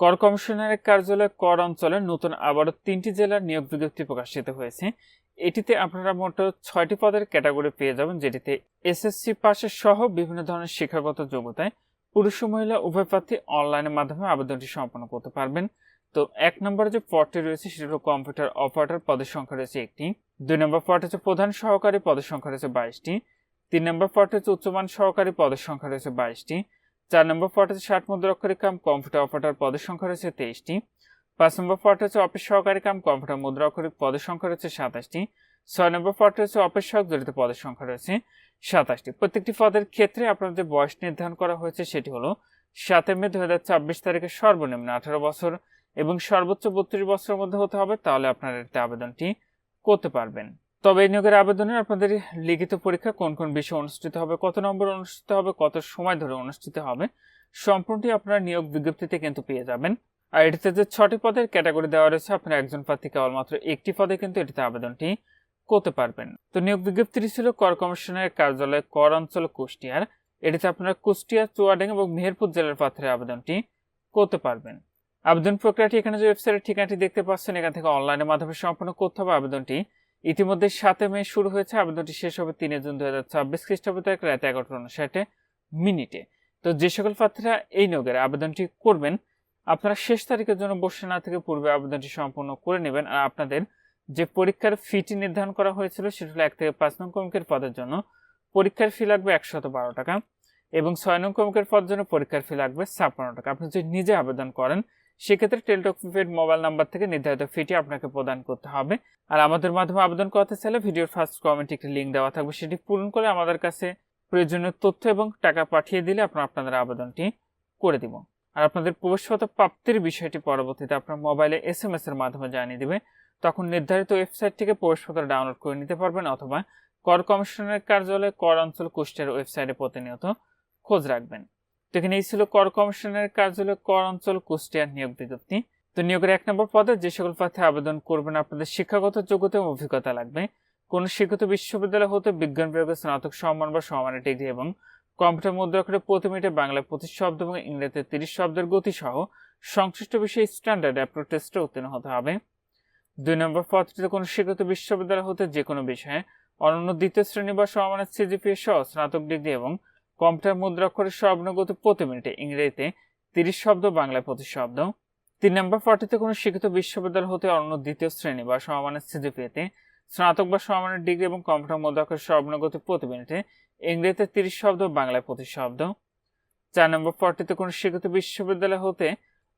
কর কমিশনারের কার্যালয় কর অঞ্চলে নতুন আবারও 3টি জেলার নিয়োগ বিজ্ঞপ্তি প্রকাশিত হয়েছে। এটিতে আপনারা মোট 6টি পদের ক্যাটাগরি পেয়ে যাবেন, যেটিতে এসএসসি পাশের সহ বিভিন্ন ধরনের শিক্ষাগত যোগ্যতায় পুরুষ ও মহিলা উভয় প্রার্থী অনলাইনের মাধ্যমে আবেদনটি সম্পন্ন করতে পারবেন। তো 1 নম্বরে যে পদটি রয়েছে সেটি হলো কম্পিউটার অপারেটর, পদের সংখ্যা রয়েছে 1টি। 2 নম্বর পদ হচ্ছে প্রধান সহকারী, পদের সংখ্যা রয়েছে 22টি। 3 নম্বর পদ হচ্ছে উচ্চমান সহকারী, পদের সংখ্যা রয়েছে 22টি। 4 নম্বর পদ হচ্ছে 60 মুদ্রাক্ষরিক কাম কম্পিউটার অপারেটর, পদের সংখ্যা রয়েছে 23টি। 5 নম্বর পদ হচ্ছে অফিস সহকারী কাম কম্পিউটার মুদ্রাক্ষরিক, পদের সংখ্যা রয়েছে 27টি। 6 নম্বর পদটি হচ্ছে অফিস সহায়ক জড়িত, পদের সংখ্যা রয়েছে 27টি। প্রত্যেকটি পদের ক্ষেত্রে আপনার যে বয়স নির্ধারণ করা হয়েছে সেটি হলো 7 মে 2024 তারিখে সর্বনিম্ন 18 বছর এবং সর্বোচ্চ 32 বছরের মধ্যে হতে হবে, তাহলে আপনারা এতে আবেদনটি করতে পারবেন। তবে এই নিয়োগের আবেদনে আপনাদের লিখিত পরীক্ষা কোন কোন বিষয়ে অনুষ্ঠিত হবে, কত নম্বর অনুষ্ঠিত হবে, কত সময় ধরে অনুষ্ঠিত হবে, সম্পূর্ণটি আপনারা নিয়োগ বিজ্ঞপ্তিতে কিন্তু পেয়ে যাবেন। আর এটিতে যে 6টি পদের ক্যাটাগরি দেওয়া রয়েছে, আপনারা একজন প্রার্থী কেবলমাত্র একটি পদে কিন্তু এটিতে আবেদনটি করতে পারবেন। তো নিয়োগ বিজ্ঞপ্তিটি ছিল কর কমিশনারের কার্যালয় কর অঞ্চল কুষ্টিয়ার। এটিতে আপনারা কুষ্টিয়া, চুয়াডাঙ্গা এবং মেহেরপুর জেলার প্রার্থীরা আবেদনটি করতে পারবেন। আবেদন প্রক্রিয়াটি এখানে যে ওয়েবসাইটের ঠিকানাটি দেখতে পাচ্ছেন, এখান থেকে অনলাইনের মাধ্যমে সম্পন্ন করতে হবে। আবেদনটি ইতিমধ্যে 7 মে শুরু হয়েছে, আবেদনটি শেষ হবে 3 জুন 2026 খ্রিস্টাব্দ তারিখ রাত 11:59 তো যে সকল প্রার্থীরা এই নিয়োগের আবেদনটি করবেন, আপনারা শেষ তারিখের জন্য বসে না থেকে পূর্বে আবেদনটি সম্পন্ন করে নেবেন। আর আপনাদের যে পরীক্ষার ফিটি নির্ধারণ করা হয়েছিল সেটা হলো 1 থেকে 5 নং ক্রমিকের পদের জন্য পরীক্ষার ফি লাগবে 112 টাকা এবং 6 নং ক্রমিকের পদের জন্য পরীক্ষার ফি লাগবে 56 টাকা। আপনি যদি নিজে আবেদন করেন সেক্ষেত্রে টেলিটক প্রিপেড মোবাইল নাম্বার থেকে নির্ধারিত ফিটি আপনাকে প্রদান করতে হবে। আর আমাদের মাধ্যমে আবেদন করতে চাইলে ভিডিওর ফার্স্ট কমেন্টে একটি লিঙ্ক দেওয়া থাকবে, সেটি পূরণ করে আমাদের কাছে প্রয়োজনীয় তথ্য এবং টাকা পাঠিয়ে দিলে আপনাদের আবেদনটি করে দিব। আর আপনাদের প্রবেশপত্র প্রাপ্তির বিষয়টি পরবর্তীতে আপনার মোবাইলে SMS এর মাধ্যমে জানিয়ে দিবে। তখন নির্ধারিত ওয়েবসাইট থেকে প্রবেশপত্র ডাউনলোড করে নিতে পারবেন, অথবা কর কমিশনারের কার্যালয় কর অঞ্চল কুষ্টিয়ার ওয়েবসাইটে প্রতিনিয়ত খোঁজ রাখবেন। তো এখানে এই ছিল কর কমিশনারের কার্যালয় কর অঞ্চল কুষ্টিয়ার নিয়োগ বিজ্ঞপ্তি। তো নিয়োগের 1 নম্বর পদে যে সকল প্রার্থী আবেদন করবেন, আপনাদের শিক্ষাগত যোগ্যতা এবং অভিজ্ঞতা লাগবে। কোন শিক্ষিত বিশ্ববিদ্যালয় হতে বিজ্ঞান বিভাগে স্নাতক সম্মান বা সমানের ডিগ্রি এবং কম্পিউটার মুদ্রাক্ষরে প্রতি মিনিটে বাংলায় 25 শব্দ এবং ইংরেজিতে 30 শব্দের গতি সহ সংশ্লিষ্ট বিষয়ে স্ট্যান্ডার্ড অ্যাপ্রোচ টেস্টে উত্তীর্ণ হতে হবে। 2 নম্বর পদটিতে কোন স্বীকৃত বিশ্ববিদ্যালয় হতে যে কোনো বিষয়ে অনন্য দ্বিতীয় শ্রেণী বা সমমানের সিজিপিএ সহ স্নাতক ডিগ্রি এবং কম্পিউটার মুদ্রাক্ষরের সর্বনিম্ন প্রতি মিনিটে ইংরেজিতে 30 শব্দ, বাংলায় 25 শব্দ। 3 নম্বর পদটিতে কোন স্বীকৃত বিশ্ববিদ্যালয় হতে অনন্য দ্বিতীয় শ্রেণী বা সমমানের সিজিপিএতে স্নাতক বা সমমানের ডিগ্রি এবং কম্পিউটার মুদ্রাক্ষরের সর্বনিম্ন প্রতি মিনিটে ইংরেজিতে 30 শব্দ, বাংলায় 25 শব্দ। 4 নম্বর পদটিতে কোন স্বীকৃত বিশ্ববিদ্যালয় হতে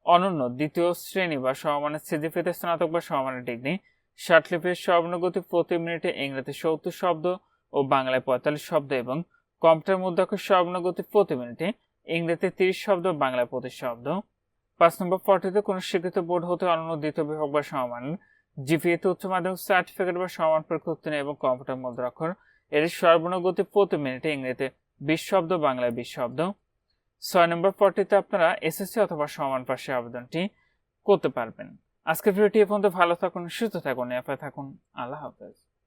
অনন্য দ্বিতীয় শ্রেণী বা সমমানের সিজিপিএতে স্নাতক বা সমমানের ডিগ্রি 60 লিপির সর্বনিম্ন প্রতি মিনিটে ইংরেজিতে 70 শব্দ ও বাংলায় 45 শব্দ এবং কম্পিউটার মুদ্রাক্ষরের সর্বনিম্ন প্রতি মিনিটে ইংরেজিতে 30 শব্দ, বাংলায় 25 শব্দ। 5 নম্বর পদটিতে কোন স্বীকৃত বোর্ড হতে অনন্য দ্বিতীয় বিভাগ বা সমমানের জিপিএতে উচ্চ মাধ্যমিক সার্টিফিকেট বা সমান পরীক্ষা উত্তীর্ণ এবং কম্পিউটার মুদ্রাক্ষর এর সর্বনিম্ন প্রতি মিনিটে ইংরেজিতে 20 শব্দ, বাংলায় 20 শব্দ। 6 নম্বর পদটিতে আপনারা এসএসসি অথবা সমান পাশে আবেদনটি করতে পারবেন। আজকের ভিডিওটি এ পর্যন্ত। ভালো থাকুন, সুস্থ থাকুন, নিরাপদে থাকুন। আল্লাহ হাফেজ।